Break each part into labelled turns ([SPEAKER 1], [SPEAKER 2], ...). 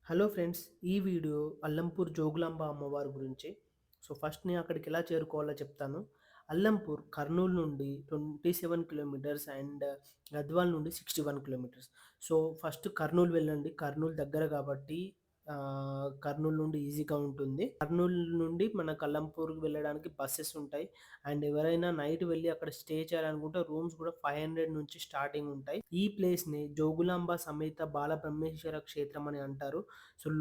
[SPEAKER 1] Hello friends, ఈ video Allampur Jogulamba అమ్మవారి గురించి. ఫస్ట్ నేను అక్కడికి ఎలా చేరుకోవాలో చెప్తాను. అల్లంపూర్ కర్నూలు నుండి 27 కిలోమీటర్స్ అండ్ గద్వాల్ నుండి 61 కిలోమీటర్స్. ఫస్ట్ కర్నూలు వెళ్ళండి. కర్నూలు దగ్గర కాబట్టి కర్నూలు నుండి ఈజీగా ఉంటుంది. కర్నూలు నుండి మనకు అల్లంపూర్‌కి వెళ్ళడానికి బసెస్ ఉంటాయి. అండ్ ఎవరైనా నైట్ వెళ్లి అక్కడ స్టే చేయాలనుకుంటే రూమ్స్ కూడా 500 నుంచి స్టార్టింగ్ ఉంటాయి. ఈ ప్లేస్‌ని జోగులాంబ సమేత బాలబ్రహ్మేశ్వర క్షేత్రం అని అంటారు.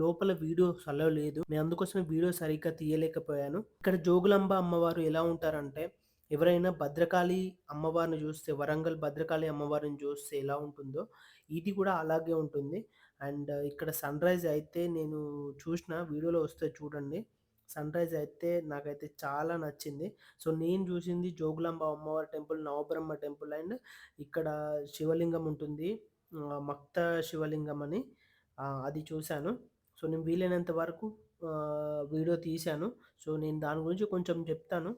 [SPEAKER 1] లోపల వీడియోస్ అలో లేదు. నేను అందుకోసమే వీడియో సరిగ్గా తీయలేకపోయాను. ఇక్కడ జోగులాంబ అమ్మవారు ఎలా ఉంటారంటే, ఎవరైనా భద్రకాళి అమ్మవారిని చూస్తే, వరంగల్ భద్రకాళి అమ్మవారిని చూస్తే ఎలా ఉంటుందో, ఇది కూడా అలాగే ఉంటుంది. అండ్ ఇక్కడ సన్‌రైజ్ అయితే నేను చూసిన వీడియోలో వస్తది చూడండి. సన్‌రైజ్ అయితే నాకైతే చాలా నచ్చింది. నేను చూసింది జోగులాంబ అమ్మవారి టెంపుల్, నవబ్రహ్మ టెంపుల్ అండ్ ఇక్కడ శివలింగం ఉంటుంది. మక్త శివలింగం అని అది చూశాను. నేను వీలైనంత వరకు వీడియో తీశాను. నేను దాని గురించి కొంచెం చెప్తాను.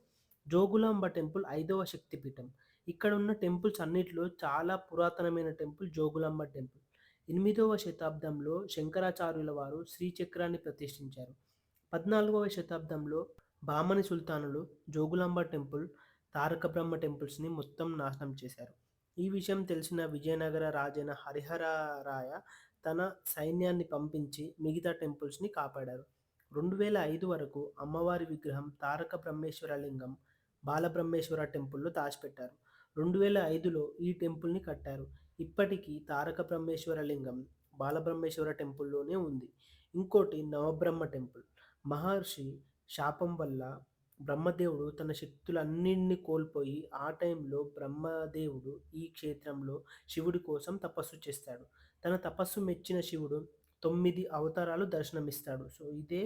[SPEAKER 1] జోగులాంబ టెంపుల్ 5వ శక్తిపీఠం. ఇక్కడ ఉన్న టెంపుల్స్ అన్నిట్లో చాలా పురాతనమైన టెంపుల్ జోగులాంబ టెంపుల్. 8వ శతాబ్దంలో శంకరాచార్యుల వారు శ్రీచక్రాన్ని ప్రతిష్ఠించారు. 14వ శతాబ్దంలో బామని సుల్తానులు జోగులాంబ టెంపుల్, తారక బ్రహ్మ టెంపుల్స్‌ని మొత్తం నాశనం చేశారు. ఈ విషయం తెలిసిన విజయనగర రాజైన హరిహరరాయ తన సైన్యాన్ని పంపించి మిగతా టెంపుల్స్‌ని కాపాడారు. 2005 వరకు అమ్మవారి విగ్రహం తారక బ్రహ్మేశ్వర లింగం, బాలబ్రహ్మేశ్వర టెంపుల్‌లో దాచిపెట్టారు. 2005లో ఈ టెంపుల్‌ని కట్టారు. ఇప్పటికీ తారక బ్రహ్మేశ్వర లింగం, బాలబ్రహ్మేశ్వర టెంపుల్‌లోనే ఉంది. ఇంకోటి నవబ్రహ్మ టెంపుల్. మహర్షి శాపం వల్ల బ్రహ్మదేవుడు తన శక్తులన్నిటిని కోల్పోయి, ఆ టైంలో బ్రహ్మదేవుడు ఈ క్షేత్రంలో శివుడి కోసం తపస్సు చేస్తాడు. తన తపస్సు మెచ్చిన శివుడు 9 అవతారాలు దర్శనమిస్తాడు. ఇదే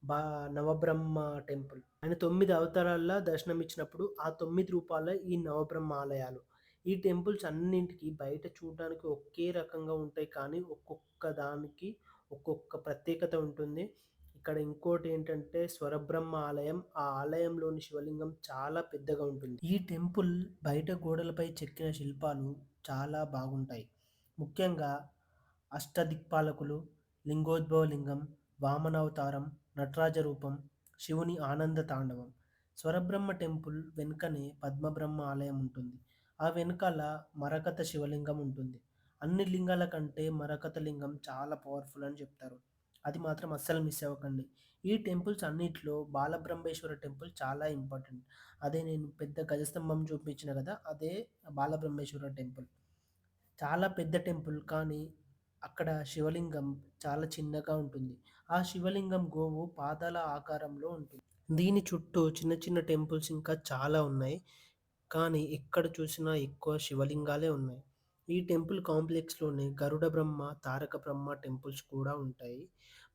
[SPEAKER 1] బా నవబ్రహ్మ టెంపుల్. ఆయన 9 అవతారాల్లో దర్శనమిచ్చినప్పుడు ఆ 9 రూపాలే ఈ నవబ్రహ్మ ఆలయాలు. ఈ టెంపుల్స్ అన్నింటికి బయట చూడడానికి ఒకే రకంగా ఉంటాయి, కానీ ఒక్కొక్క దానికి ఒక్కొక్క ప్రత్యేకత ఉంటుంది. ఇక్కడ ఇంకోటేంటంటే స్వరబ్రహ్మ ఆలయం. ఆ ఆలయంలోని శివలింగం చాలా పెద్దగా ఉంటుంది. ఈ టెంపుల్ బయట గోడలపై చెక్కిన శిల్పాలు చాలా బాగుంటాయి. ముఖ్యంగా అష్టదిక్పాలకులు, లింగోద్భవ లింగం, వామనావతారం, నటరాజ రూపం, శివుని ఆనంద తాండవం. స్వరబ్రహ్మ టెంపుల్ వెనుకనే పద్మబ్రహ్మ ఆలయం ఉంటుంది. ఆ వెనకాల మరకత శివలింగం ఉంటుంది. అన్ని లింగాల కంటే మరకత లింగం చాలా పవర్‌ఫుల్ అని చెప్తారు. అది మాత్రం అస్సలు మిస్ అవ్వకండి. ఈ టెంపుల్స్ అన్నిట్లో బాలబ్రహ్మేశ్వర టెంపుల్ చాలా ఇంపార్టెంట్. అదే నేను పెద్ద గజస్తంభం చూపించిన కదా! అదే బాలబ్రహ్మేశ్వర టెంపుల్. చాలా పెద్ద టెంపుల్, కానీ అక్కడ శివలింగం చాలా చిన్నగా ఉంటుంది. ఆ శివలింగం గోవు పాదాల ఆకారంలో ఉంటుంది. దీని చుట్టూ చిన్న చిన్న టెంపుల్స్ ఇంకా చాలా ఉన్నాయి. కానీ ఎక్కడ చూసినా ఎక్కువ శివలింగాలే ఉన్నాయి. ఈ టెంపుల్ కాంప్లెక్స్‌లోనే గరుడ బ్రహ్మ, తారక బ్రహ్మ టెంపుల్స్ కూడా ఉంటాయి.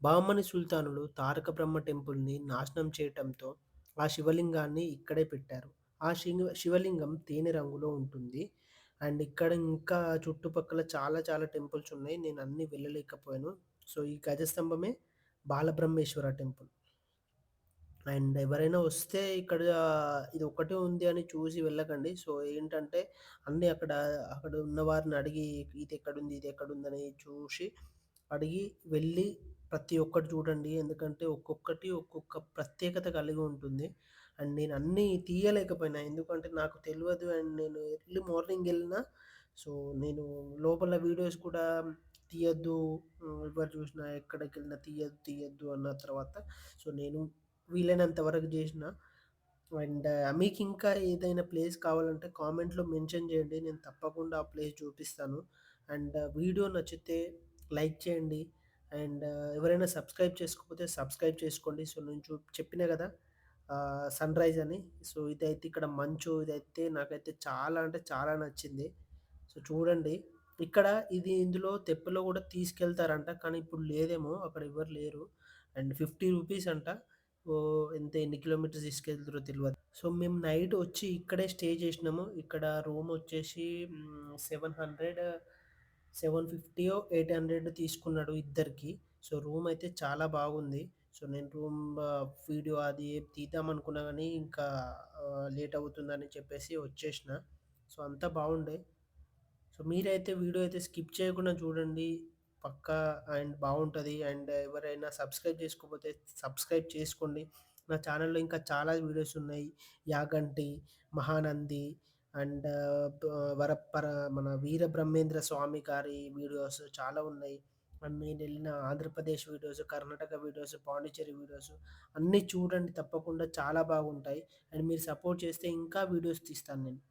[SPEAKER 1] బహమని సుల్తానులు తారక బ్రహ్మ టెంపుల్‌ని నాశనం చేయటంతో ఆ శివలింగాన్ని ఇక్కడే పెట్టారు. ఆ శివలింగం తేనె రంగులో ఉంటుంది. అండ్ ఇక్కడ ఇంకా చుట్టుపక్కల చాలా చాలా టెంపుల్స్ ఉన్నాయి. నేను అన్నీ వెళ్ళలేకపోయాను. ఈ గజస్తంభమే బాలబ్రహ్మేశ్వర టెంపుల్. అండ్ ఎవరైనా వస్తే ఇక్కడ ఇది ఒక్కటే ఉంది అని చూసి వెళ్ళకండి. ఏంటంటే అన్నీ అక్కడ ఉన్నవారిని అడిగి ఇదెక్కడుంది, ఇదెక్కడుందని చూసి అడిగి వెళ్ళి ప్రతి ఒక్కటి చూడండి. ఎందుకంటే ఒక్కొక్కటి ఒక్కొక్క ప్రత్యేకత కలిగి ఉంటుంది. అండ్ నేను అన్నీ తీయలేకపోయినా, ఎందుకంటే నాకు తెలవదు. అండ్ నేను ఎర్లీ మార్నింగ్ ఎళ్ళినా. సో, నేను లోపల వీడియోస్ కూడా తీయొద్దు, ఎవరు చూసినా ఎక్కడికెళ్ళినా తీయొద్దు, తీయొద్దు అన్న తర్వాత నేను వీలైనంత వరకు జేసిన. అండ్ మీకింకా ఏదైనా ప్లేస్ కావాలంటే కామెంట్‌లో మెన్షన్ జేయండి. నేను తప్పకుండా ఆ ప్లేస్ చూపిస్తాను. అండ్ వీడియో నచ్చితే లైక్ చేయండి. అండ్ ఎవరైనా సబ్స్క్రైబ్ చేసుకోకపోతే సబ్స్క్రైబ్ చేసుకోండి. నేను చెప్పినా గదా! సన్‌రైజ్ అని. ఇదైతే ఇక్కడ మంచు ఇదైతే నాకైతే చాలా అంటే చాలా నచ్చింది. చూడండి. ఇక్కడ ఇందులో తెప్పలో గూడా తీసుకెళ్తారంట. కానీ ఇప్పుడు లేదేమో, అక్కడ ఎవ్వరు లేరు. అండ్ 50 రూపీస్ అంట. ఎన్ని కిలోమీటర్స్ తీసుకెళ్తారో తెలవదు. మేము నైట్ వచ్చి ఇక్కడే స్టే చేసినాము. ఇక్కడ రూమ్ వచ్చేసి 700, 750 800 తీసుకున్నాడు ఇద్దరికి. రూమ్ అయితే చాలా బాగుంది. నేను రూమ్ వీడియో అది తీద్దామనుకున్నా గానీ ఇంకా లేట్ అవుతుందని చెప్పేసి వచ్చేసిన. అంతా బాగుండే. మీరైతే వీడియో అయితే స్కిప్ చేయకుండా చూడండి. పక్కా అండ్ బావుంటది. అండ్ ఎవరైనా సబ్స్క్రైబ్ చేసుకోకపోతే సబ్స్క్రైబ్ చేసుకోండి. నా ఛానెల్‌లో ఇంకా చాలా వీడియోస్ ఉన్నాయి. యాగంటి, మహానంది అండ్ బ వరప్పర మన వీరబ్రహ్మేంద్ర స్వామి గారి వీడియోస్ చాలా ఉన్నాయి. And నేనెళ్ళిన Andhra Pradesh videos, Karnataka videos, Pondicherry videos అన్నీ చూడండి తప్పకుండా చాలా బాగుంటాయి. అండ్ మీరు సపోర్ట్ చేస్తే ఇంకా వీడియోస్ తీస్తాను నేను.